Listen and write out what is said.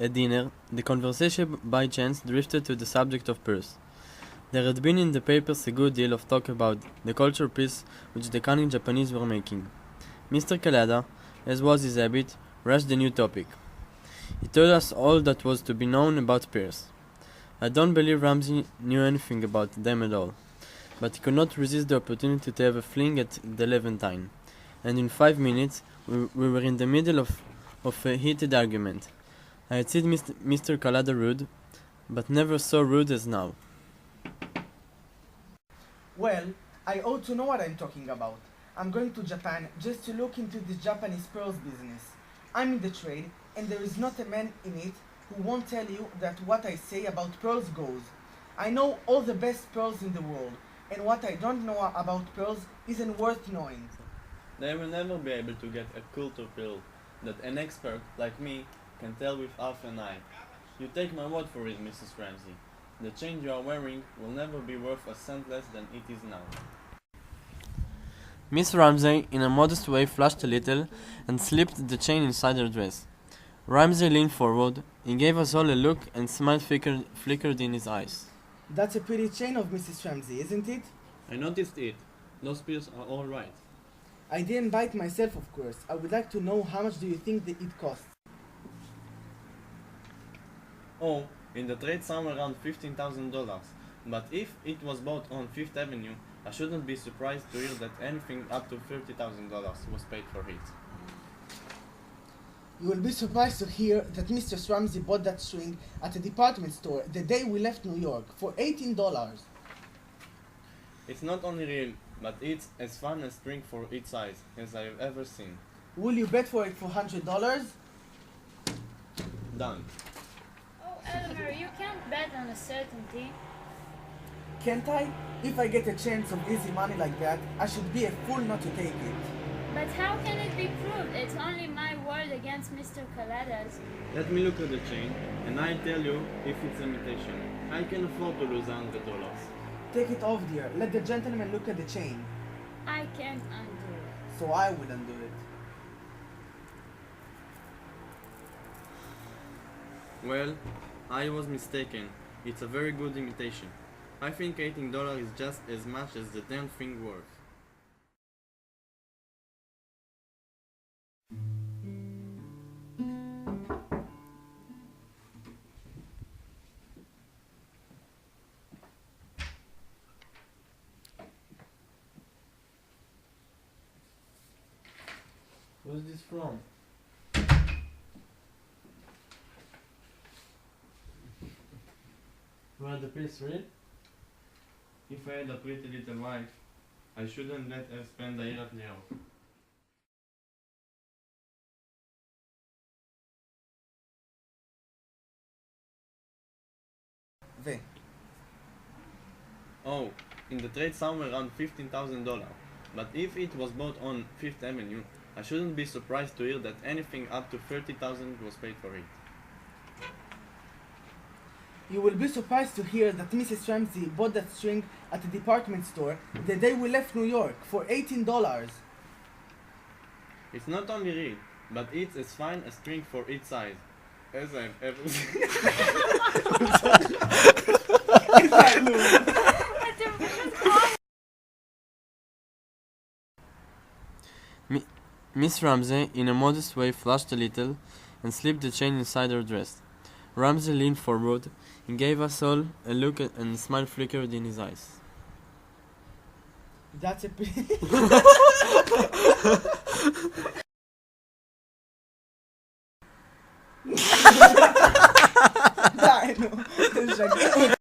At dinner, the conversation by chance drifted to the subject of pearls. There had been in the papers a good deal of talk about the culture piece which the cunning Japanese were making. Mr. Kalada, as was his habit, rushed the new topic. He told us all that was to be known about pearls. I don't believe Ramsey knew anything about them at all, but he could not resist the opportunity to have a fling at the Levantine, and in 5 minutes we were in the middle of a heated argument. I had seen Mr. Kalada rude, but never so rude as now. Well, I ought to know what I'm talking about. I'm going to Japan just to look into this Japanese pearls business. I'm in the trade, and there is not a man in it who won't tell you that what I say about pearls goes. I know all the best pearls in the world, and what I don't know about pearls isn't worth knowing. They will never be able to get a culture pearl that an expert like me can tell with half an eye. You take my word for it, Mrs. Ramsey. The chain you are wearing will never be worth a cent less than it is now. Miss Ramsey, in a modest way, flushed a little and slipped the chain inside her dress. Ramsey leaned forward. He gave us all a look, and smile flickered in his eyes. That's a pretty chain of Mrs. Ramsey, isn't it? I noticed it. Those pearls are all right. I didn't buy it myself, of course. I would like to know how much do you think that it costs? Oh, in the trade somewhere around $15,000. But if it was bought on Fifth Avenue, I shouldn't be surprised to hear that anything up to $30,000 was paid for it. You will be surprised to hear that Mr. Ramsey bought that string at a department store the day we left New York for $18. It's not only real, but it's as fun a string for its size as I've ever seen. Will you bet for it for $100? Done. Oh, Eleanor, you can't bet on a certainty. Can't I? If I get a chance of easy money like that, I should be a fool not to take it. But how can it be proved? It's only my word against Mr. Kalada's. Let me look at the chain, and I'll tell you if it's imitation. I can afford to lose $100. Take it off, dear. Let the gentleman look at the chain. I can't undo it. So I will undo it. Well, I was mistaken. It's a very good imitation. I think $18 is just as much as the damn thing worth. Who's this from? Were the piece real? If I had a pretty little wife, I shouldn't let her spend a year at New York. V. Oh, in the trade somewhere around $15,000. But if it was bought on Fifth Avenue, I shouldn't be surprised to hear that anything up to $30,000 was paid for it. You will be surprised to hear that Mrs. Ramsey bought that string at a department store the day we left New York for $18. It's not only real, but it's as fine a string for its size as I've ever seen. Miss Ramsey, in a modest way, flushed a little and slipped the chain inside her dress. Ramsey leaned forward and gave us all a look, and a smile flickered in his eyes. That's a pretty... Dai, no.